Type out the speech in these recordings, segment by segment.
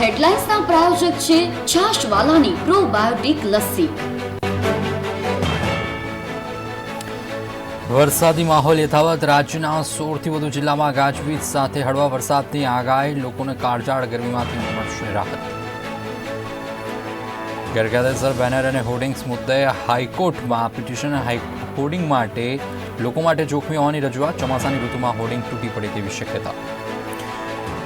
હેડલાઇન્સના પ્રાયોજક છે છાશવાલાની પ્રોબાયોટિક લસ્સી. વરસાદી માહોલ યથાવત. રાજ્યના 16થી વધુ જિલ્લામાં ગાજવીજ સાથે હળવા વરસાદની આગાહી. લોકોને કાળઝાળ ગરમીમાંથી મળશે રાહત. ગેરકાયદેસર બેનર અને હોર્ડિંગ્સ મુદ્દે હાઈકોર્ટમાં પિટિશન. હોર્ડિંગ માટે લોકો માટે જોખમી હોવાની રજૂઆત. ચોમાસાની ઋતુમાં હોર્ડિંગ તૂટી પડે તેવી શક્યતા.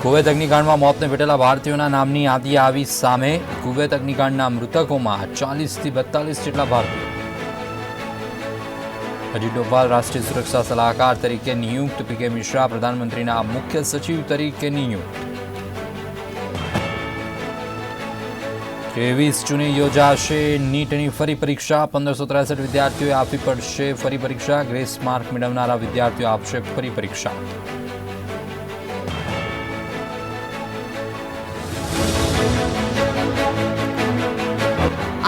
કુવૈત અગ્નિકાંડમાં મોતને ભેટેલા ભારતીયોના નામની યાદી આવી સામે. કુવૈત અગ્નિકાંડના મૃતકોમાં 40થી 42 જેટલા ભારતીયો. અજીત ડોભાલ રાષ્ટ્રીય સુરક્ષા સલાહકાર તરીકે નિયુક્ત. પીકે મિશ્રા પ્રધાનમંત્રીના મુખ્ય સચિવ તરીકે નિયુક્ત. 23 જૂને યોજાશે નીટની ફરી પરીક્ષા. 1563 વિદ્યાર્થીઓએ આપવી પડશે ફરી પરીક્ષા. ગ્રેસ માર્ક મેળવનારા વિદ્યાર્થીઓ આપશે ફરી પરીક્ષા.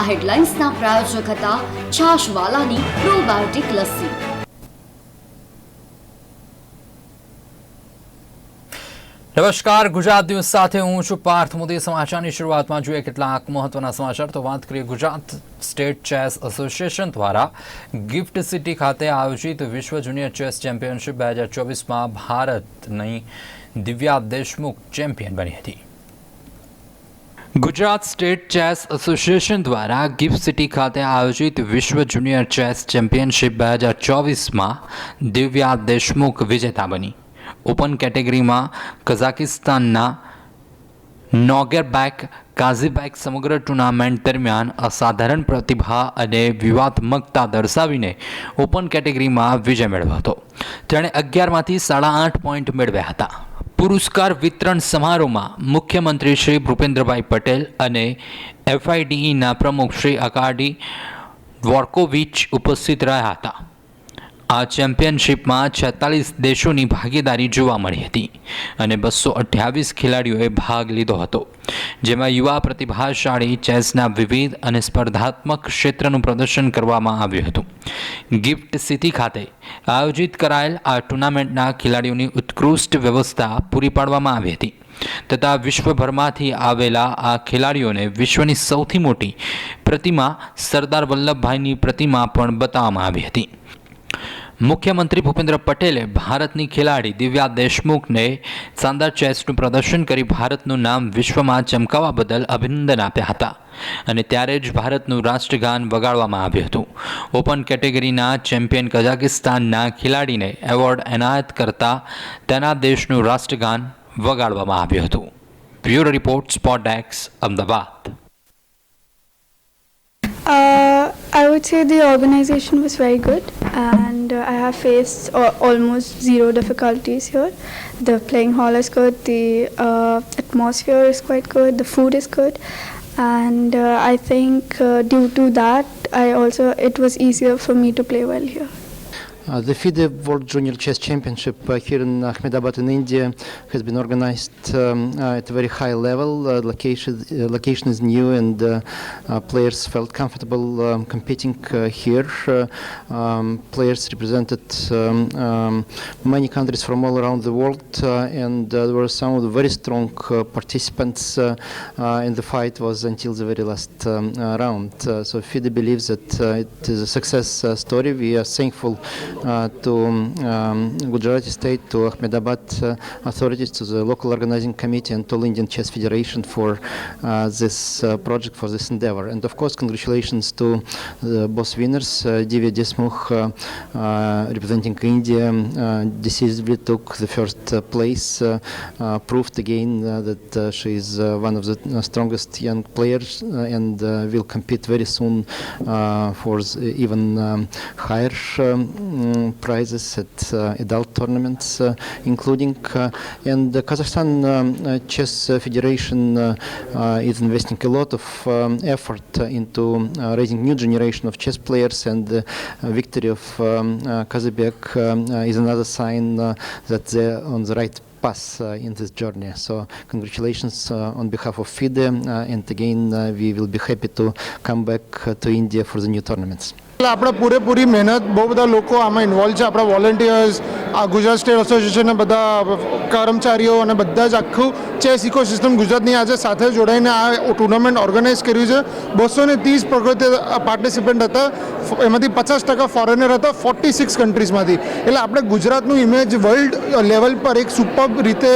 આ હેડલાઇન્સના પ્રાયોજક હતા છાશવાલાની પ્રોબાયોટિક લસ્સી. નમસ્કાર, ગુજરાત ન્યૂઝ સાથે હું છું પાર્થ મોદી. સમાચારની શરૂઆતમાં જોઈએ કેટલાક મહત્વના સમાચાર. તો વાત કરીએ ગુજરાત સ્ટેટ ચેસ એસોસિએશન દ્વારા ગિફ્ટ સિટી ખાતે આયોજિત વિશ્વ જુનિયર ચેસ ચેમ્પિયનશિપ 2024માં ભારતની દિવ્યા દેશમુખ ચેમ્પિયન બની હતી. ગુજરાત સ્ટેટ ચેસ એસોસિએશન દ્વારા ગિફ્ટ સિટી ખાતે આયોજિત વિશ્વ જુનિયર ચેસ ચેમ્પિયનશિપ 2024માં દિવ્યા દેશમુખ વિજેતા બની. ઓપન કેટેગરીમાં કઝાકિસ્તાનના નોગેરબેક કાઝીબેક સમગ્ર ટુર્નામેન્ટ દરમિયાન અસાધારણ પ્રતિભા અને વ્યૂહાત્મકતા દર્શાવીને ઓપન કેટેગરીમાં વિજય મેળવ્યો હતો. તેણે 11માંથી 8.5 પોઈન્ટ મેળવ્યા હતા. પુરસ્કાર વિતરણ સમારોહમાં મુખ્યમંત્રી શ્રી ભૂપેન્દ્રભાઈ પટેલ અને FIDEના પ્રમુખ શ્રી અકાડી ડ્વોર્કોવિચ ઉપસ્થિત રહ્યા હતા. આ ચેમ્પિયનશિપમાં 46 દેશોની ભાગીદારી જોવા મળી હતી અને 228 ખેલાડીઓએ ભાગ લીધો હતો, જેમાં યુવા પ્રતિભાશાળી ચેસના વિવિધ અને સ્પર્ધાત્મક ક્ષેત્રનું પ્રદર્શન કરવામાં આવ્યું હતું. ગિફ્ટ સિટી ખાતે આયોજિત કરાયેલ આ ટુર્નામેન્ટના ખેલાડીઓની ઉત્કૃષ્ટ વ્યવસ્થા પૂરી પાડવામાં આવી હતી તથા વિશ્વભરમાંથી આવેલા આ ખેલાડીઓને વિશ્વની સૌથી મોટી પ્રતિમા સરદાર વલ્લભભાઈની પ્રતિમા પણ બતાવવામાં આવી હતી. મુખ્યમંત્રી ભૂપેન્દ્ર પટેલે ભારતની ખેલાડી દિવ્યા દેશમુખને શાનદાર ચેસનું પ્રદર્શન કરી ભારતનું નામ વિશ્વમાં ચમકાવવા બદલ અભિનંદન આપ્યા હતા અને ત્યારે જ ભારતનું રાષ્ટ્રગાન વગાડવામાં આવ્યું હતું. ઓપન કેટેગરીના ચેમ્પિયન કઝાકિસ્તાનના ખેલાડીને એવોર્ડ એનાયત કરતા તેના દેશનું રાષ્ટ્રગાન વગાડવામાં આવ્યું હતું. Bureau report, spot desk, Ahmedabad. I would say the organization was very good and I have faced almost zero difficulties here. The playing hall is good, the atmosphere is quite good, the food is good, and I think due to that it was easier for me to play well here. The FIDE World Junior Chess Championship here in Ahmedabad in India has been organized at a very high level. Location is new and players felt comfortable competing here. Players represented many countries from all around the world and there were some of the very strong participants and the fight was until the very last round. So FIDE believes that it is a success story. We are thankful to Gujarati State, to Ahmedabad authorities, to the local organizing committee and to All Indian Chess Federation for this project, for this endeavor. And of course, congratulations to both winners. Divya Desmukh, representing India, decisively took the first place, proved again that she is one of the strongest young players and will compete very soon for even higher prizes at adult tournaments, including and the Kazakhstan Chess Federation is investing a lot of effort into raising new generation of chess players, and the victory of Kazibek is another sign that they're on the right path in this journey. So congratulations on behalf of FIDE and again we will be happy to come back to India for the new tournaments. આપણે પૂરેપૂરી મહેનત, બહુ બધા લોકો આમાં involve છે, આપણા volunteers, આ ગુજરાત સ્ટેટ એસોસિએશનના બધા કર્મચારીઓ અને બધા જ આખું ચેસ ઇકોસિસ્ટમ ગુજરાતની આજે સાથે જોડાઈને આ ટુર્નામેન્ટ ઓર્ગેનાઇઝ કર્યું છે. 230 પ્રકૃતિ પાર્ટિસિપન્ટ હતા, એમાંથી 50% ફોરેનર હતા 46 કન્ટ્રીઝમાંથી. એટલે આપણે ગુજરાતનું ઇમેજ વર્લ્ડ લેવલ પર એક સુપર રીતે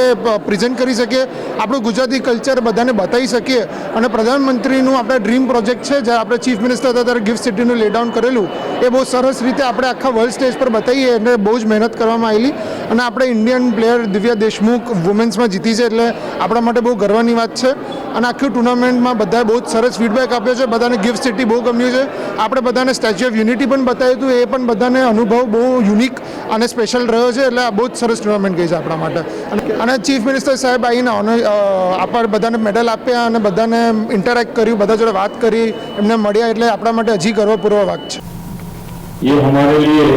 પ્રેઝન્ટ કરી શકીએ, આપણું ગુજરાતી કલ્ચર બધાને બતાવી શકીએ. અને પ્રધાનમંત્રીનું આપણા ડ્રીમ પ્રોજેક્ટ છે, જ્યારે આપણે ચીફ મિનિસ્ટર હતા ત્યારે ગિફ્ટ સિટીનું લે ડાઉન કરેલું, એ બહુ સરસ રીતે આપણે આખા વર્લ્ડ સ્ટેજ પર બતાવીએ. એટલે બહુ જ મહેનત કરવામાં આવેલી અને આપણે ઇન્ડિયન પ્લેયર દિવ્યા દેશમુખ વુમેન્સમાં જીતી છે, એટલે આપણા માટે બહુ ગર્વની વાત છે. અને આખી ટુર્નામેન્ટમાં બધાએ બહુ જ સરસ ફીડબેક આપ્યો છે, બધાને ગિફ્ટ સિટી બહુ ગમ્યું છે. આપણે બધાને સ્ટેચ્યુ ઓફ યુનિટી પણ બતાવ્યું હતું, એ પણ બધાને અનુભવ બહુ યુનિક અને સ્પેશિયલ રહ્યો છે. એટલે આ બહુ જ સરસ ટુર્નામેન્ટ ગઈ છે આપણા માટે. અને ચીફ મિનિસ્ટર સાહેબ આવીને આપણે બધાને મેડલ આપ્યા અને બધાને ઇન્ટરેક્ટ કર્યું, બધા જોડે વાત કરી, એમને મળ્યા, એટલે આપણા માટે હજી ગર્વપૂર્વક વાત છે. ये हमारे लिए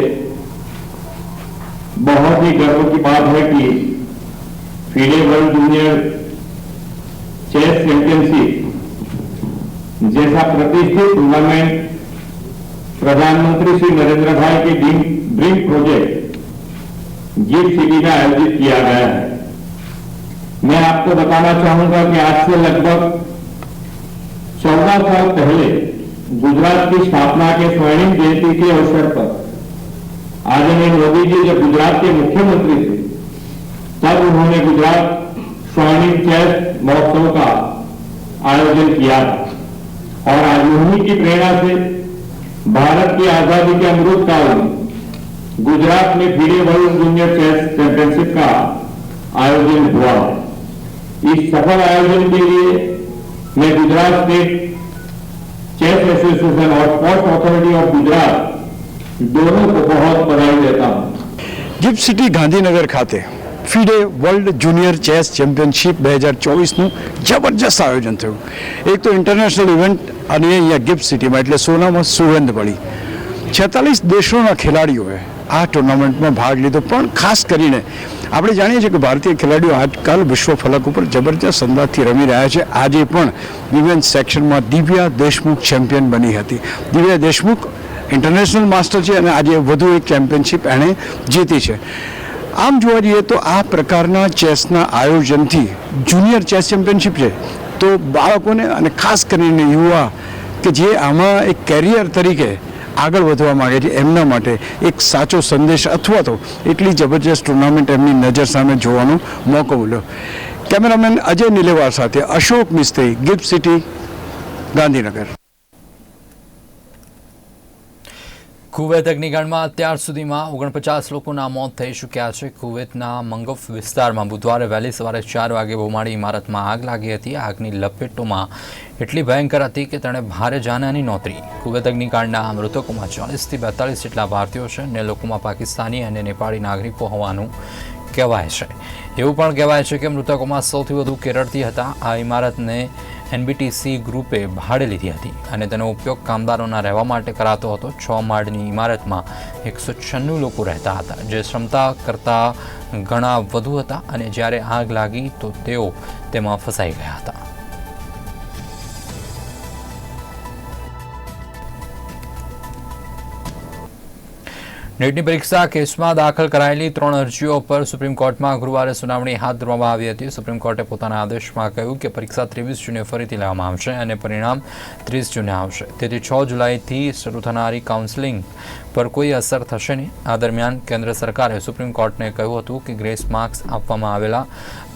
बहुत ही गर्व की बात है कि FIDE world junior chess championship जैसा प्रतिष्ठित टूर्नामेंट प्रधानमंत्री श्री नरेंद्र भाई के ड्रीम प्रोजेक्ट गिफ्ट सिटी में आयोजित किया गया है. मैं आपको बताना चाहूंगा कि आज से लगभग 14 साल पहले गुजरात की स्थापना के स्वर्णिम जयंती के अवसर पर आदरणीय मोदी जी जब गुजरात के मुख्यमंत्री थे, तब उन्होंने गुजरात स्वर्णिम चेस महोत्सव का आयोजन किया था. और आज उन्हीं की प्रेरणा से भारत की आजादी के अमृत काल में गुजरात में FIDE world junior chess championship का आयोजन हुआ. इस सफल आयोजन के लिए मैं गुजरात स्टेट चेस एसोसिएशन और स्पोर्ट्स अथॉरिटी ऑफ गुजरात दोनों को बहुत बधाई देता हूं. ગિફ્ટ સિટી ગાંધીનગર ખાતે FIDE world junior chess championship 2024નું જબરજસ્ત આયોજન થયું. એક તો ઇન્ટરનેશનલ ઇવેન્ટ અને અહીંયા ગિફ્ટ સિટીમાં એટલે સોનામાં સુગંધ પડી. 46 દેશોના ખેલાડીઓએ આ ટુર્નામેન્ટમાં ભાગ લીધો. પણ ખાસ કરીને આપણે જાણીએ છીએ કે ભારતીય ખેલાડીઓ આજકાલ વિશ્વ ફલક ઉપર જબરજસ્ત અંદાજથી રમી રહ્યા છે. આજે પણ વિમેન્સ સેક્શનમાં દિવ્યા દેશમુખ ચેમ્પિયન બની હતી. દિવ્યા દેશમુખ ઇન્ટરનેશનલ માસ્ટર છે અને આજે વધુ એક ચેમ્પિયનશિપ એણે જીતી છે. આમ જોવા જઈએ તો આ પ્રકારના ચેસના આયોજનથી જુનિયર ચેસ ચેમ્પિયનશિપ છે તો બાળકોને અને ખાસ કરીને યુવા કે જે આમાં એક કેરિયર તરીકે આગળ વધવા માગે છે એમના માટે એક સાચો સંદેશ અથવા તો એટલી જબરજસ્ત ટુર્નામેન્ટ એમની નજર સામે જોવાનો મોકો મળ્યો. કેમેરામેન અજય નિલેવાર સાથે અશોક મિસ્ત્રી, ગિફ્ટ સિટી, ગાંધીનગર. કુવૈત અગ્નિકાંડમાં અત્યાર સુધીમાં 49 લોકોના મોત થઈ ચૂક્યા છે. કુવૈતના મંગફ વિસ્તારમાં બુધવારે વહેલી સવારે 4 વાગે બહુમાળી ઇમારતમાં આગ લાગી હતી. આગની લપેટોમાં એટલી ભયંકર હતી કે તેણે ભારે જાનહાની નોંધી. કુવૈત અગ્નિકાંડના મૃતકોમાં 40થી 42 જેટલા ભારતીયો છે અને લોકોમાં પાકિસ્તાની અને નેપાળી નાગરિકો હોવાનું કહેવાય છે. એવું પણ કહેવાય છે કે મૃતકોમાં સૌથી વધુ કેરળથી હતા. આ ઇમારતને એનબીટીસી ગ્રુપે ભાડે લીધી હતી અને તેનો ઉપયોગ કામદારોના રહેવા માટે કરાતો હતો. 6 માળની ઇમારતમાં 196 લોકો રહેતા હતા, જે ક્ષમતા કરતાં ઘણા વધુ હતા અને જ્યારે આગ લાગી તો તેઓ તેમાં ફસાઈ ગયા હતા. નીટની પરીક્ષા કેસમાં દાખલ કરાયેલી 3 અરજીઓ પર સુપ્રીમ કોર્ટમાં ગુરુવારે સુનાવણી હાથ ધરવામાં આવી હતી. સુપ્રીમ કોર્ટે પોતાના આદેશમાં કહ્યું કે પરીક્ષા 23 જૂને ફરીથી લેવામાં આવશે અને પરિણામ 30 જૂને આવશે. તેથી 6 જુલાઈથી શરૂ થનારી કાઉન્સેલિંગ પર કોઈ અસર થશે નહીં. આ દરમિયાન કેન્દ્ર સરકારે સુપ્રીમ કોર્ટને કહ્યું હતું કે ગ્રેસ માર્ક્સ આપવામાં આવેલા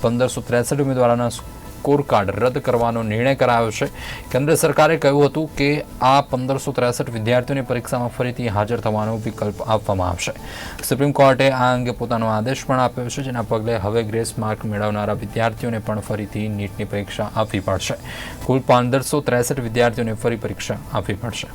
1563 ઉમેદવારોના સ્કોર કાર્ડ રદ કરવાનો નિર્ણય કરાયો છે. કેન્દ્ર સરકારે કહ્યું હતું કે આ 1563 વિદ્યાર્થીઓને પરીક્ષામાં ફરીથી હાજર થવાનો વિકલ્પ આપવામાં આવશે. સુપ્રીમ કોર્ટે આ અંગે પોતાનો આદેશ પણ આપ્યો છે, જેના પગલે હવે ગ્રેસ માર્ક મેળવનારા વિદ્યાર્થીઓને પણ ફરીથી નીટની પરીક્ષા આપવી પડશે. કુલ 1563 વિદ્યાર્થીઓને ફરી પરીક્ષા આપવી પડશે.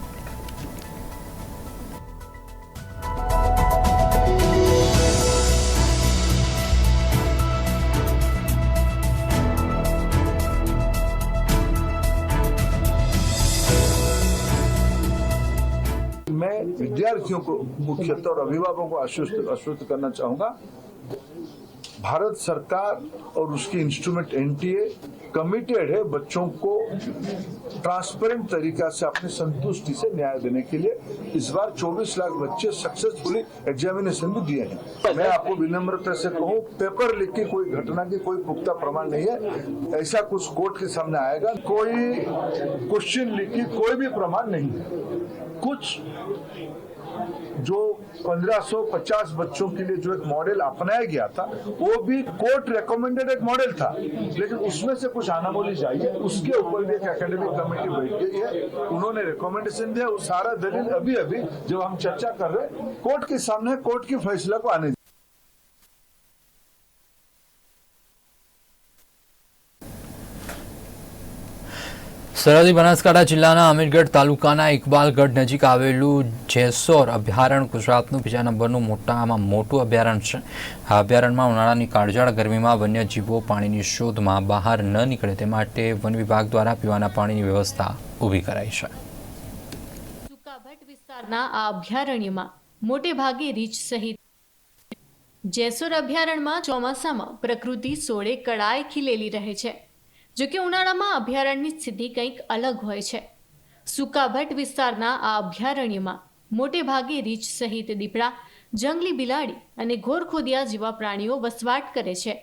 मैं विद्यार्थियों को मुख्यतः और अभिभावकों को आश्वस्त करना चाहूंगा, भारत सरकार और उसकी इंस्ट्रूमेंट एनटीए कमिटेड है बच्चों को ट्रांसपेरेंट तरीका से अपनी संतुष्टि से न्याय देने के लिए। इस बार 24 लाख बच्चे सक्सेसफुली एग्जामिनेशन भी दिए हैं। मैं आपको विनम्रता से कहूँ, पेपर लीक की कोई घटना की कोई पुख्ता प्रमाण नहीं है। ऐसा कुछ कोर्ट के सामने आएगा, कोई क्वेश्चन लीक की कोई भी प्रमाण नहीं है। कुछ जो 1550 बच्चों के लिए जो एक मॉडल अपनाया गया था, वो भी कोर्ट रिकमेंडेड एक मॉडल था, लेकिन उसमें से कुछ अनामोली चाहिए, उसके ऊपर भी एक एकेडमिक कमेटी बैठ गई है, उन्होंने रिकमेंडेशन दिया। वो सारा दलील अभी जब हम चर्चा कर रहे हैं कोर्ट के सामने, कोर्ट की फैसला को आने। સરહદી બનાસકાંઠા જિલ્લાના અમીરગઢ તાલુકાના ઇકબાલગઢ નજીક આવેલું જેસોર અભયારણ્ય ગુજરાતનું બીજા નંબરનું મોટામાં મોટું અભયારણ્ય છે. આ અભયારણ્યમાં ઉનાળાની કાળઝાળ ગરમીમાં વન્યજીવો પાણીની શોધમાં બહાર ન નીકળે તે માટે વન વિભાગ દ્વારા પીવાના પાણીની વ્યવસ્થા ઊભી કરાઈ છે. સુકાભટ વિસ્તારના આ અભયારણ્યમાં મોટે ભાગે રીંછ સહિત જેસોર અભયારણ્યમાં ચોમાસામાં પ્રકૃતિ સોળે કળાએ ખીલેલી રહે છે. જો કે ઉનાળામાં અભયારણ્યની સ્થિતિ કંઈક અલગ હોય છે. સુકાભટ વિસ્તારના આ અભયારણ્યમાં મોટે ભાગે રીંછ સહિત દીપડા, જંગલી બિલાડી અને ઘોરખોદિયા જેવા પ્રાણીઓ વસવાટ કરે છે,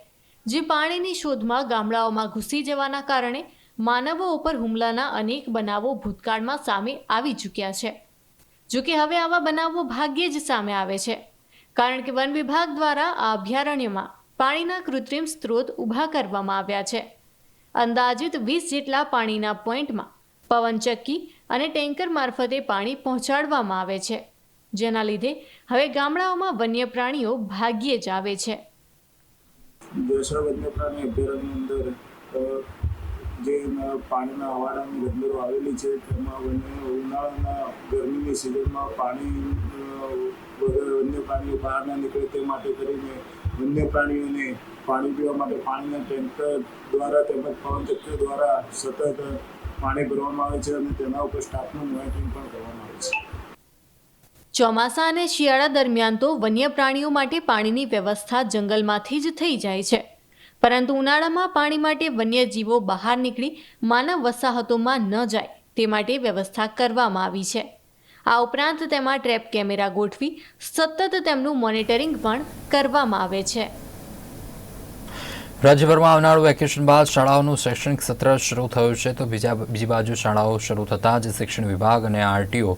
જે પાણીની શોધમાં ગામડાઓમાં ઘૂસી જવાના કારણે માનવો ઉપર હુમલાના અનેક બનાવો ભૂતકાળમાં સામે આવી ચૂક્યા છે. જો કે હવે આવા બનાવો ભાગ્યે જ સામે આવે છે, કારણ કે વન વિભાગ દ્વારા આ અભયારણ્યમાં પાણીના કૃત્રિમ સ્ત્રોત ઊભા કરવામાં આવ્યા છે. અંદાજિત 20 જેટલા પાણીના પોઈન્ટમાં પવનચક્કી અને ટેન્કર મારફતે પાણી પહોંચાડવામાં આવે છે, જેના લીધે હવે ગામડાઓમાં વન્ય પ્રાણીઓ ભાગ્યે જ આવે છે. જેસોર વન્યપ્રાણી અભયારણ્યની અંદર જે પાણીના હવાડાની ગંદરો આવેલી છે, તેમાં ઉનાળાના ગરમીની સિઝનમાં પાણી વગર વન્ય પ્રાણીઓ બહાર ના નીકળે તે માટે કરીને વન્ય પ્રાણીઓને પાણી પીવા માટે પાણીના ટેન્કર દ્વારા તેમજ પવનચક્કીઓ દ્વારા સતત પાણી ભરવામાં આવે છે અને તેના ઉપર સ્ટાફનું મોનિટરિંગ પણ કરવામાં આવે છે. ચોમાસા અને શિયાળા દરમિયાન તો વન્ય પ્રાણીઓ માટે પાણીની વ્યવસ્થા જંગલમાંથી જ થઈ જાય છે, પરંતુ ઉનાળામાં પાણી માટે વન્યજીવો બહાર નીકળી માનવ વસાહતોમાં ન જાય તે માટે વ્યવસ્થા કરવામાં આવી છે. આ ઉપરાંત તેમાં ટ્રેપ કેમેરા ગોઠવી સતત તેમનું મોનિટરિંગ પણ કરવામાં આવે છે. રાજ્યભરમાં આવનારું વેકેશન બાદ શાળાઓનું શૈક્ષણિક સત્ર શરૂ થયું છે, તો બીજી બાજુ શાળાઓ શરૂ થતાં જ શિક્ષણ વિભાગ અને આરટીઓ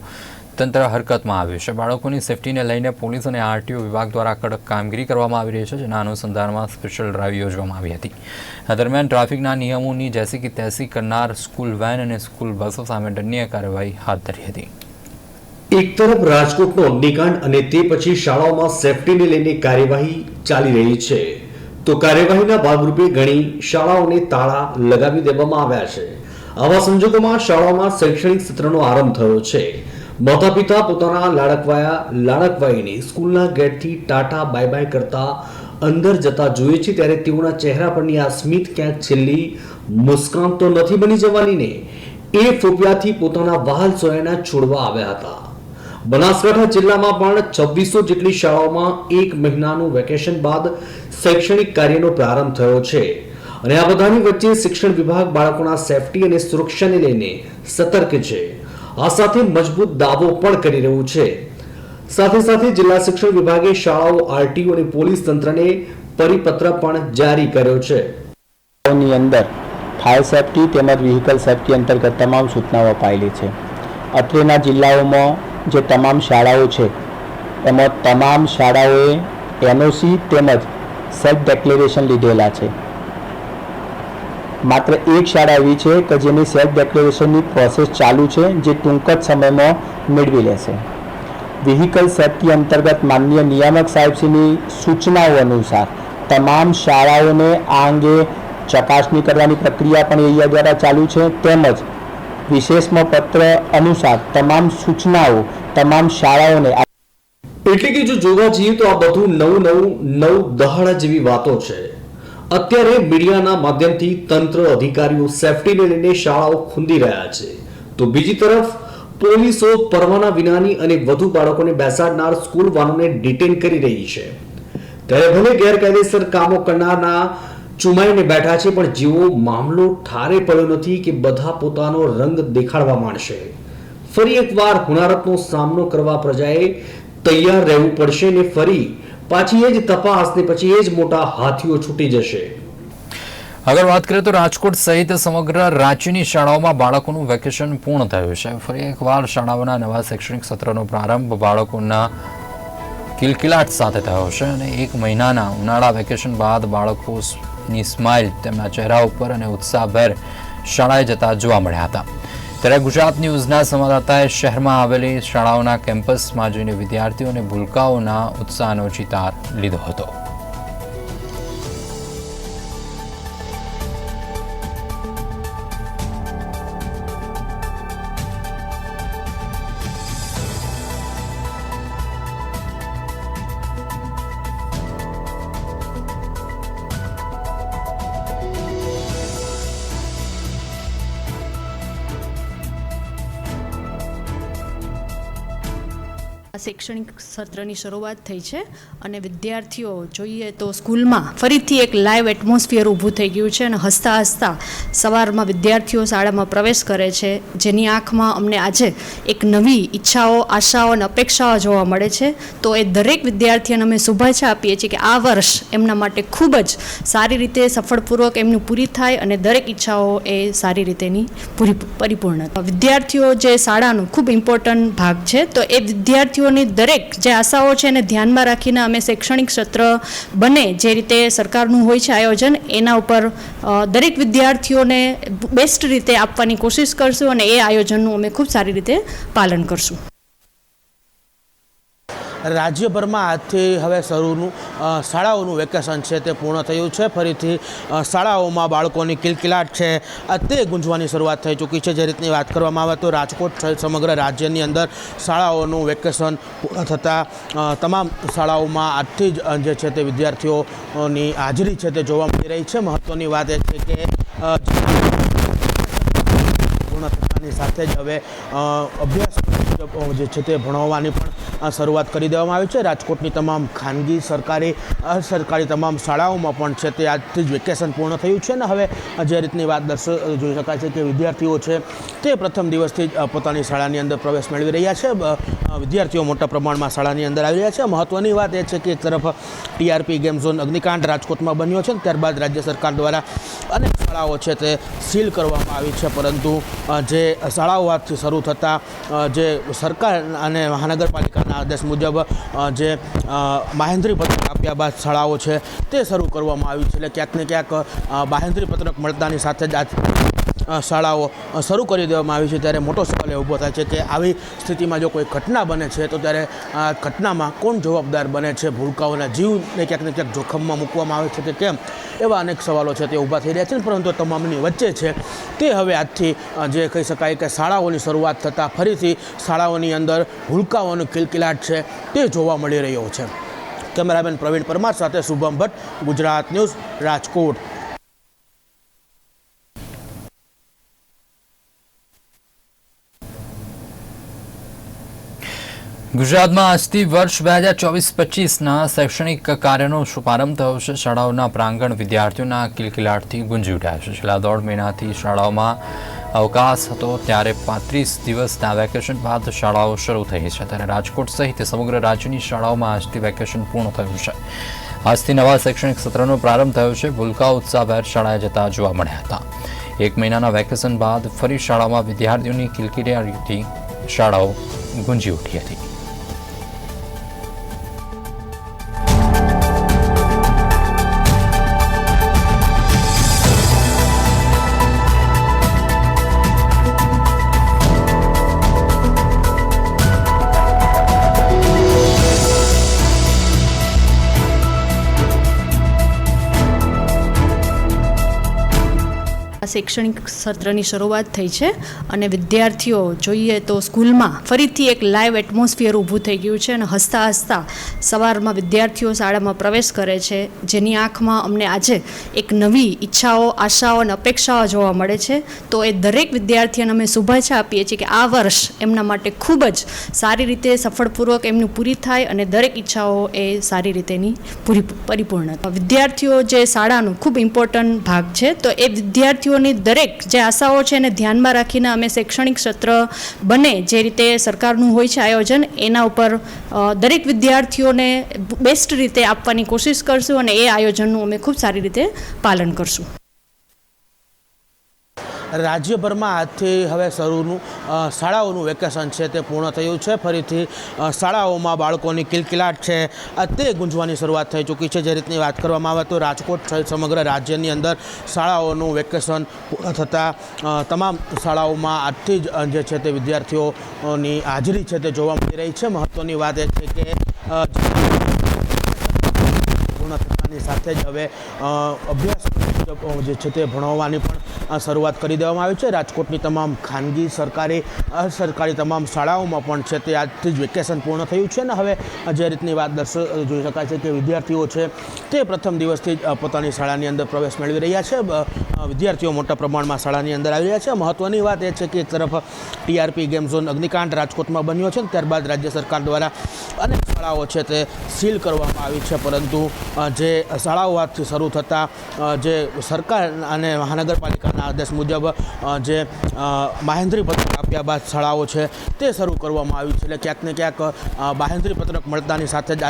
તંત્ર હરકતમાં આવ્યું છે. બાળકોની સેફટીને લઈને પોલીસ અને આરટીઓ વિભાગ દ્વારા કડક કામગીરી કરવામાં આવી રહી છે, જેના અનુસંધાનમાં સ્પેશિયલ ડ્રાઈવ યોજવામાં આવી હતી. આ દરમિયાન ટ્રાફિકના નિયમોની જેસી કે તેસી કરનાર સ્કૂલ વેન અને સ્કૂલ બસો સામે દંડનીય કાર્યવાહી હાથ ધરી હતી. એક તરફ રાજકોટનો અગ્નિકાંડ અને તે પછી શાળાઓમાં સેફટીને લઈને કાર્યવાહી ચાલી રહી છે, તો કાર્યવાહીના ભાગરૂપે ઘણી શાળાઓને તાળા લગાવી દેવામાં આવ્યા છે. આવા સંજોગોમાં શાળાઓમાં શૈક્ષણિક સત્રનો આરંભ થયો છે. માતા પિતા પોતાના લાડકવાઈને સ્કૂલના ગેટથી ટાટા બાય બાય કરતા અંદર જતા જોઈએ છે, ત્યારે તેઓના ચહેરા પરની આ સ્મિત ક્યાંક છેલ્લી મુસ્કાન તો નથી બની જવાની ને એ ફોપિયાથી પોતાના વહાલ સોયાના છોડવા આવ્યા હતા. બનાસકાંઠા જિલ્લામાં પણ 2600 જેટલી શાળાઓમાં એક મહિનાનું વેકેશન બાદ શૈક્ષણિક કાર્યનો પ્રારંભ થયો છે, અને આ બધાની વચ્ચે શિક્ષણ વિભાગ બાળકોના સેફટી અને સુરક્ષાને લઈને સતર્ક છે. આ સાથે મજબૂત દાવો પણ કરી રહ્યું છે. સાથે સાથે જિલ્લા શિક્ષણ વિભાગે શાળાઓ, આરટીઓ અને પોલીસ તંત્રને પરિપત્ર પણ જારી કર્યો છે. ની અંદર ફાયર સેફટી તેમજ વ્હીકલ સેફટી અંતર્ગત તમામ સૂચનાઓ અપાયેલી છે. અત્રેના જિલ્લાઓમાં જે તમામ શાળાઓ છે એમાં તમામ શાળાઓએ એનઓસી તેમજ સેલ્ફ ડિક્લેરેશન લીધેલા છે. માત્ર એક શાળા એવી છે કે જેની સેલ્ફ ડિક્લેરેશનની પ્રોસેસ ચાલુ છે, જે ટૂંક જ સમયમાં મેળવી લેશે. વ્હીકલ સેફટી અંતર્ગત માનનીય નિયામક સાહેબશ્રીની સૂચનાઓ અનુસાર તમામ શાળાઓને આ અંગે ચકાસણી કરવાની પ્રક્રિયા પણ એરિયા દ્વારા ચાલુ છે, તેમજ વિશેષમાં પત્ર અનુસાર તમામ સૂચનાઓ તમામ શાળાઓને. એટલે કે જો જોવા જઈએ તો આ બધું નવ દહાડા જેવી વાતો છે. અત્યારે મીડિયાના માધ્યમથી તંત્ર અધિકારીઓ સેફટીને લઈને શાળાઓ ખૂંદી રહ્યા છે, તો બીજી તરફ પોલીસો પરવાના વિનાની અને વધુ બાળકોને બેસાડનાર સ્કૂલ વાનોને ડિટેન કરી રહી છે. ત્યારે ભલે ગેરકાયદેસર કામો કરનારના ચુમાઈને બેઠા છે, પણ જેવો મામલો ઠારે પડ્યો નથી કે બધા પોતાનો રંગ દેખાડવા માંડશે. ફરી એકવાર હુનારતનો સામનો કરવા પ્રજાએ તૈયાર રહેવું પડશે ને ફરી પાછી એ જ તપાસ ને પછી એ જ મોટા હાથીઓ છૂટી જશે. અગર વાત કરીએ તો રાજકોટ સહિત સમગ્ર રાજ્યની શાળાઓમાં બાળકોનું વેકેશન પૂર્ણ થયું છે. ફરી એકવાર શાળાઓના નવા શૈક્ષણિક સત્રનો પ્રારંભ બાળકોના કિલકિલાટ સાથે થયો છે અને 1 મહિનાના ઉનાળા વેકેશન બાદ બાળકોની સ્માઇલ તેમના ચહેરા ઉપર અને ઉત્સાહભેર શાળાએ જતા જોવા મળ્યા હતા. ત્યારે ગુજરાત ન્યૂઝના સંવાદદાતાએ શહેરમાં આવેલી શાળાઓના કેમ્પસમાં જઈને વિદ્યાર્થીઓ અને ભૂલકાઓના ઉત્સાહનો ચિતાર લીધો હતો. શૈક્ષણિક સત્રની શરૂઆત થઈ છે અને વિદ્યાર્થીઓ જોઈએ તો સ્કૂલમાં ફરીથી એક લાઈવ એટમોસ્ફિયર ઊભું થઈ ગયું છે અને હસતા હસતા સવારમાં વિદ્યાર્થીઓ શાળામાં પ્રવેશ કરે છે, જેની આંખમાં અમને આજે એક નવી ઈચ્છાઓ, આશાઓ અને અપેક્ષાઓ જોવા મળે છે. તો એ દરેક વિદ્યાર્થીઓને અમે શુભેચ્છા આપીએ છીએ કે આ વર્ષ એમના માટે ખૂબ જ સારી રીતે સફળપૂર્વક એમનું પૂરી થાય અને દરેક ઈચ્છાઓ એ સારી રીતેની પરિપૂર્ણ. વિદ્યાર્થીઓ જે શાળાનો ખૂબ ઇમ્પોર્ટન્ટ ભાગ છે, તો એ વિદ્યાર્થીઓની દરેક જે આશાઓ છે એને ધ્યાનમાં રાખીને અમે શૈક્ષણિક સત્ર બને જે રીતે સરકારનું હોય છે આયોજન, એના ઉપર દરેક વિદ્યાર્થીઓને બેસ્ટ રીતે આપવાની કોશિશ કરશું અને એ આયોજનનું અમે ખૂબ સારી રીતે પાલન કરશું. રાજ્યભરમાં આજથી હવે શરૂનું શાળાઓનું વેકેશન છે તે પૂર્ણ થયું છે. ફરીથી શાળાઓમાં બાળકોની કિલકિલાટ છે તે ગુંજવાની શરૂઆત થઈ ચૂકી છે. જે રીતની વાત કરવામાં આવે તો રાજકોટ સહિત સમગ્ર રાજ્યની અંદર શાળાઓનું વેકેશન પૂર્ણ થતાં તમામ શાળાઓમાં આજથી જ જે છે તે વિદ્યાર્થીઓની હાજરી છે તે જોવા મળી રહી છે. મહત્ત્વની વાત એ છે કે પૂર્ણ થતાની સાથે જ હવે અભ્યાસ જે છે તે ભણાવવાની પણ શરૂઆત કરી દેવામાં આવી છે. રાજકોટની તમામ ખાનગી, સરકારી, અસરકારી તમામ શાળાઓમાં પણ છે તે આજથી જ વેકેશન પૂર્ણ થયું છે અને હવે જે રીતની વાત જોઈ શકાય છે કે વિદ્યાર્થીઓ છે તે પ્રથમ દિવસથી જ પોતાની શાળાની અંદર પ્રવેશ મેળવી રહ્યા છે. વિદ્યાર્થીઓ મોટા પ્રમાણમાં શાળાની અંદર આવી રહ્યા છે. મહત્ત્વની વાત એ છે કે એક તરફ ટીઆરપી ગેમ ઝોન અગ્નિકાંડ રાજકોટમાં બન્યો છે, ત્યારબાદ રાજ્ય સરકાર દ્વારા અનેક શાળાઓ છે તે સીલ કરવામાં આવી છે, પરંતુ જે શાળાઓ આજથી શરૂ થતાં જે સરકાર અને મહાનગરપાલિકાના આદેશ મુજબ જે બાહેંધરી પત્રક આપ્યા બાદ શાળાઓ છે તે શરૂ કરવામાં આવી છે. એટલે ક્યાંક ને ક્યાંક બાહેંધરી પત્રક મળતાની સાથે જ આ શાળાઓ શરૂ કરી દેવામાં આવી છે. ત્યારે મોટો સવાલ એ ઊભો થાય છે કે આવી સ્થિતિમાં જો કોઈ ઘટના બને છે તો ત્યારે આ ઘટનામાં કોણ જવાબદાર બને છે? ભૂલકાઓના જીવને ક્યાંક ને ક્યાંક જોખમમાં મૂકવામાં આવે છે કે કેમ? એવા અનેક સવાલો છે તે ઊભા થઈ રહ્યા છે. પરંતુ તમામની વચ્ચે છે તે હવે આજથી જે કહી શકાય કે શાળાઓની શરૂઆત થતાં ફરીથી શાળાઓની અંદર ભૂલકાઓનો કિલકિલાટ છે તે જોવા મળી રહ્યો છે. કેમેરામેન પ્રવીણ પરમાર સાથે શુભમ ભટ્ટ, ગુજરાત ન્યૂઝ, રાજકોટ. ગુજરાતમાં આજથી વર્ષ 2024-25ના શૈક્ષણિક કાર્યનો શુભારંભ થયો છે. શાળાઓના પ્રાંગણ વિદ્યાર્થીઓના કિલકિલાટથી ગુંજી ઉઠ્યા છે. છેલ્લા 1.5 મહિનાથી શાળાઓમાં અવકાશ હતો, ત્યારે 35 દિવસના વેકેશન બાદ શાળાઓ શરૂ થઈ છે. ત્યારે રાજકોટ સહિત સમગ્ર રાજ્યની શાળાઓમાં આજથી વેકેશન પૂર્ણ થયું છે. આજથી નવા શૈક્ષણિક સત્રનો પ્રારંભ થયો છે. ભૂલકાઓ ઉત્સાહભેર શાળાએ જતા જોવા મળ્યા હતા. 1 મહિનાના વેકેશન બાદ ફરી શાળાઓમાં વિદ્યાર્થીઓની કિલકિલાટથી શાળાઓ ગુંજી ઉઠી હતી. શૈક્ષણિક સત્રની શરૂઆત થઈ છે અને વિદ્યાર્થીઓ જોઈએ તો સ્કૂલમાં ફરીથી એક લાઈવ એટમોસ્ફિયર ઊભું થઈ ગયું છે અને હસતા હસતા સવારમાં વિદ્યાર્થીઓ શાળામાં પ્રવેશ કરે છે, જેની આંખમાં અમને આજે એક નવી ઈચ્છાઓ, આશાઓ અને અપેક્ષાઓ જોવા મળે છે. તો એ દરેક વિદ્યાર્થીઓને અમે શુભેચ્છા આપીએ છીએ કે આ વર્ષ એમના માટે ખૂબ જ સારી રીતે સફળપૂર્વક એમનું પૂરી થાય અને દરેક ઈચ્છાઓ એ સારી રીતેની પરિપૂર્ણ. વિદ્યાર્થીઓ જે શાળાનું ખૂબ ઇમ્પોર્ટન્ટ ભાગ છે, તો એ વિદ્યાર્થીઓની દરેક જે આશાઓ છે એને ધ્યાનમાં રાખીને અમે શૈક્ષણિક સત્ર બને જે રીતે સરકારનું હોય છે આયોજન, એના ઉપર દરેક વિદ્યાર્થીઓને બેસ્ટ રીતે આપવાની કોશિશ કરશું અને એ આયોજનનું અમે ખૂબ સારી રીતે પાલન કરશું. રાજ્યભરમાં આજથી હવે શરૂનું શાળાઓનું વેકેશન છે તે પૂર્ણ થયું છે. ફરીથી શાળાઓમાં બાળકોની કિલકિલાટ છે તે ગુંજવાની શરૂઆત થઈ ચૂકી છે. જે રીતની વાત કરવામાં આવે તો રાજકોટ સહિત સમગ્ર રાજ્યની અંદર શાળાઓનું વેકેશન પૂર્ણ થતાં તમામ શાળાઓમાં આજથી જ જે છે તે વિદ્યાર્થીઓની હાજરી છે તે જોવા મળી રહી છે. મહત્ત્વની વાત એ છે કે પૂર્ણ થતાની સાથે જ હવે અભ્યાસ જે છે તે ભણાવવાની પણ શરૂઆત કરી દેવામાં આવી છે. રાજકોટની તમામ ખાનગી સરકારી તમામ શાળાઓમાં પણ છે તે આજથી જ વેકેશન પૂર્ણ થયું છે. અને હવે જે રીતની વાત જોઈ શકાય છે કે વિદ્યાર્થીઓ છે તે પ્રથમ દિવસથી જ પોતાની શાળાની અંદર પ્રવેશ મેળવી રહ્યા છે. વિદ્યાર્થીઓ મોટા પ્રમાણમાં શાળાની અંદર આવી રહ્યા છે. મહત્ત્વની વાત એ છે કે એક તરફ ટીઆરપી ગેમ ઝોન અગ્નિકાંડ રાજકોટમાં બન્યો છે, ત્યારબાદ રાજ્ય સરકાર દ્વારા અનેક શાળાઓ છે તે સીલ કરવામાં આવી છે, પરંતુ જે શાળાઓ આજથી શરૂ થતાં જે સરકાર અને મહાનગરપાલિકાના આદેશ મુજબ જે બાહેંધરી પત્રક આપ્યા બાદ શાળાઓ છે તે શરૂ કરવામાં આવી છે. એટલે ક્યાંક ને ક્યાંક બાહેંધરી પત્રક મળતાની સાથે જ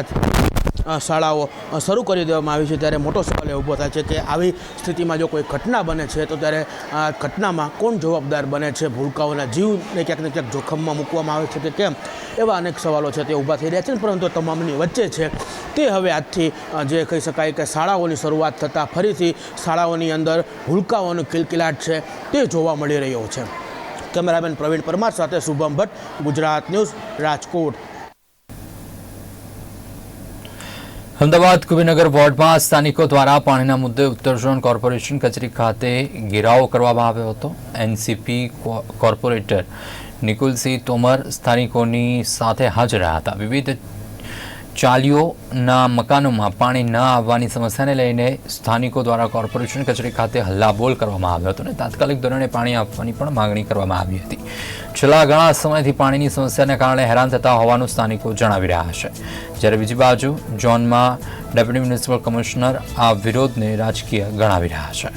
શાળાઓ શરૂ કરી દેવામાં આવી છે. ત્યારે મોટો સવાલ એ ઊભો થાય છે કે આવી સ્થિતિમાં જો કોઈ ઘટના બને છે તો ત્યારે આ ઘટનામાં કોણ જવાબદાર બને છે? ભૂલકાઓના જીવને ક્યાંક ને ક્યાંક જોખમમાં મૂકવામાં આવે છે કે કેમ? એવા અનેક સવાલો છે તે ઊભા થઈ રહ્યા છે. પરંતુ તમામની વચ્ચે છે તે હવે આજથી જે કહી શકાય કે શાળાઓની શરૂઆત થતાં ફરીથી શાળાઓની અંદર ભૂલકાઓનો કિલકિલાટ છે તે જોવા મળી રહ્યો છે. કેમેરામેન પ્રવીણ પરમાર સાથે શુભમ ભટ્ટ, ગુજરાત ન્યૂઝ, રાજકોટ. અમદાવાદ કુબેરનગર વોર્ડમાં સ્થાનિકો દ્વારા પાણીના મુદ્દે ઉત્તર ઝોન કોર્પોરેશન કચેરી ખાતે ઘેરાવો કરવામાં આવ્યો હતો. એનસીપી કોર્પોરેટર નિકુલસિંહ તોમર સ્થાનિકોની સાથે હાજર રહ્યા હતા. વિવિધ ચાલીઓના મકાનોમાં પાણી ન આવવાની સમસ્યાને લઈને સ્થાનિકો દ્વારા કોર્પોરેશન કચેરી ખાતે હલ્લાબોલ કરવામાં આવ્યો હતો અને તાત્કાલિક ધોરણે પાણી આપવાની પણ માગણી કરવામાં આવી હતી. છેલ્લા ઘણા સમયથી પાણીની સમસ્યાને કારણે હેરાન થતા હોવાનું સ્થાનિકો જણાવી રહ્યા છે. જ્યારે બીજી બાજુ ઝોનમાં ડેપ્યુટી મ્યુનિસિપલ કમિશનર આ વિરોધને રાજકીય ગણાવી રહ્યા છે.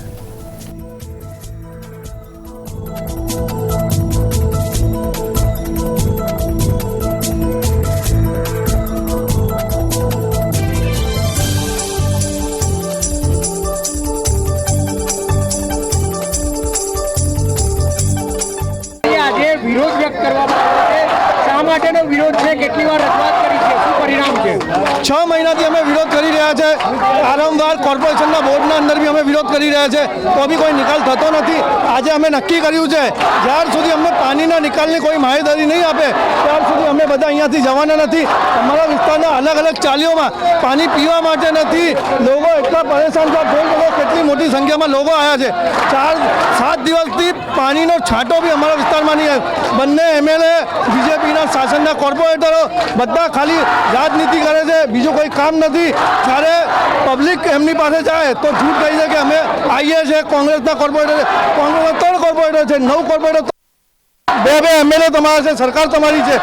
વિરોધ વ્યક્ત કરવામાં આવ્યો છે. શા માટેનો વિરોધ છે? કેટલી વાર રજૂઆત કરી છે? શું પરિણામ છે? 6 મહિનાથી અમે વિરોધ કરી રહ્યા છે. વારંવાર કોર્પોરેશનના બોર્ડના અંદર બી અમે વિરોધ કરી રહ્યા છે, તો બી કોઈ નિકાલ થતો નથી. આજે અમે નક્કી કર્યું છે જ્યાર સુધી અમને પાણીના નિકાલની કોઈ માહિતી નહીં આપે ત્યાર સુધી અમે બધા અહીંયાથી જવાના નથી. અમારા વિસ્તારના અલગ અલગ ચાલીઓમાં પાણી પીવા માટે નથી. લોકો એટલા પરેશાન છે. જોઈ શકો કેટલી મોટી સંખ્યામાં લોકો આવ્યા છે. 4-7 દિવસથી પાણીનો છાંટો બી અમારા વિસ્તારમાં નહીં આવ્યો. બંને એમએલએ, બીજેપીના શાસનના કોર્પોરેટરો બધા ખાલી રાજનીતિ કરે છે, બીજું કોઈ કામ નથી. જ્યારે પબ્લિક એમની પાસે જાય તો જૂઠ કહી છે કે અમે આવીએ છીએ. કોંગ્રેસના કોર્પોરેટર, કોંગ્રેસના 3 કોર્પોરેટર છે, 9 કોર્પોરેટર, 2 એમએલએ તમારા છે, સરકાર તમારી છે.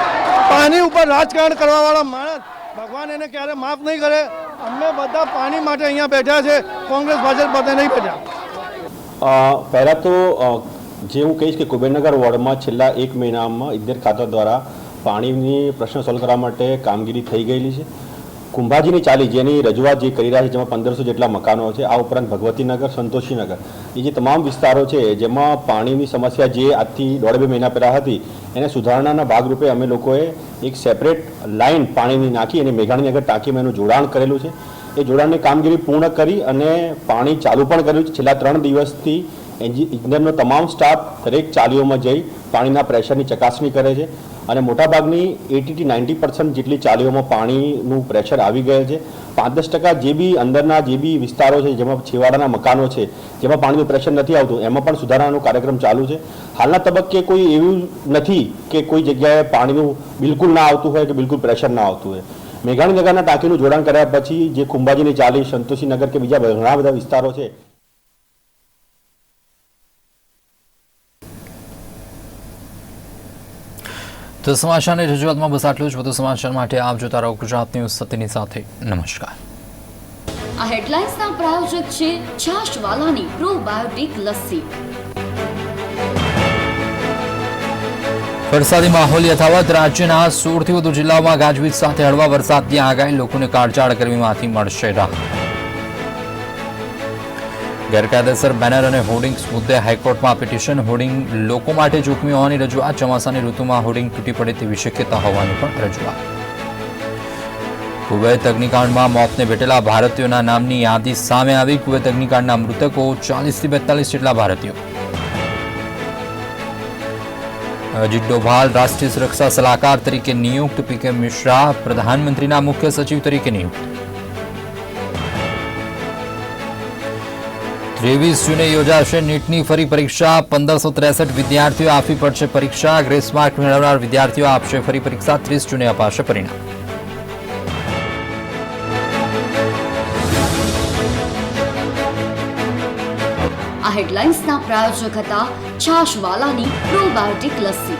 પાણી ઉપર રાજકારણ કરવાવાળા માણસ ભગવાન એને ક્યારે માફ નહીં કરે. અમે બધા પાણી માટે અહીંયા બેઠા છે, કોંગ્રેસ ભાજપ બધા નહીં બેઠા. પહેલાં તો જે હું કહીશ કે કુબેરનગર વોર્ડમાં છેલ્લા 1 મહિનામાં ઇજનેર ખાતા દ્વારા પાણીની પ્રશ્ન સોલ્વ કરવા માટે કામગીરી થઈ ગયેલી છે. કુંભાજીની ચાલી જેની રજૂઆત જે કરી રહ્યા છે, જેમાં 1500 જેટલા મકાનો છે. આ ઉપરાંત ભગવતીનગર, સંતોષીનગર, એ જે તમામ વિસ્તારો છે જેમાં પાણીની સમસ્યા જે આજથી 1.5-2 મહિના પહેલાં હતી, એને સુધારણાના ભાગરૂપે અમે લોકોએ એક સેપરેટ લાઇન પાણીની નાખી અને મેઘાણીનગર ટાંકીમાં એનું જોડાણ કરેલું છે. એ જોડાણની કામગીરી પૂર્ણ કરી અને પાણી ચાલુ પણ કર્યું છે. છેલ્લા 3 દિવસથી ઇજનેરનો તમામ સ્ટાફ દરેક ચાલીઓમાં જઈ પાણીના પ્રેશરની ચકાસણી કરે છે અને મોટાભાગની 80-90% જેટલી ચાલીઓમાં પાણીનું પ્રેશર આવી ગયેલ છે. 5-10% જે બી અંદરના જે બી વિસ્તારો છે, જેમાં છેવાડાના મકાનો છે, જેમાં પાણીનું પ્રેશર નથી આવતું, એમાં પણ સુધારાનો કાર્યક્રમ ચાલુ છે. હાલના તબક્કે કોઈ એવું નથી કે કોઈ જગ્યાએ પાણીનું બિલકુલ ના આવતું હોય કે બિલકુલ પ્રેશર ના આવતું હોય. મેઘાણીનગરના ટાંકીનું જોડાણ કર્યા પછી જે ખુંભાજીની ચાલી, સંતોષીનગર કે બીજા ઘણા બધા વિસ્તારો છે. તો સમાચારની રજૂઆતમાં બસ આટલું જ. વધુ સમાચાર માટે આપ જોતા રહો ગુજરાત ન્યૂઝ સત્યની સાથે. નમસ્કાર. આ હેડલાઇન્સના પ્રાયોજક છે છાશવાલાની પ્રોબાયોટિક લસ્સી. વરસાદી માહોલ યથાવત. રાજ્યના 16થી વધુ જિલ્લાઓમાં ગાજવીજ સાથે હળવા વરસાદની આગાહી. લોકોને કાળઝાળ ગરમીમાંથી મળશે રાહત. ગેરકાયદેસર બેનર અને હોર્ડિંગ્સ મુદ્દે હાઈકોર્ટમાં પિટિશન. હોર્ડિંગ લોકો માટે જોખમી હોવાની રજૂઆત. ચોમાસાની ઋતુમાં હોર્ડિંગ તૂટી પડે તેવી શક્યતા હોવાની પણ રજૂઆત. કુવૈત અગ્નિકાંડમાં મોતને ભેટેલા ભારતીયોના નામની યાદી સામે આવી. કુવૈત અગ્નિકાંડના મૃતકો 40થી 42 જેટલા ભારતીયો. અજીત ડોભાલ રાષ્ટ્રીય સુરક્ષા સલાહકાર તરીકે નિયુક્ત. પીકે મિશ્રા પ્રધાનમંત્રીના મુખ્ય સચિવ તરીકે નિયુક્ત. 23 જૂને યોજાશે નીટની ફરી પરીક્ષા. 1563 વિદ્યાર્થીઓ આપી પડશે પરીક્ષા. ગ્રેસ માર્ક મેળવનાર વિદ્યાર્થીઓ આપશે ફરી પરીક્ષા. 30 જૂને અપાશે પરિણામ. આ હેડલાઇન્સના પ્રાયોજક હતા છાશવાલાની પ્રોબાયોટિક લસ્સી.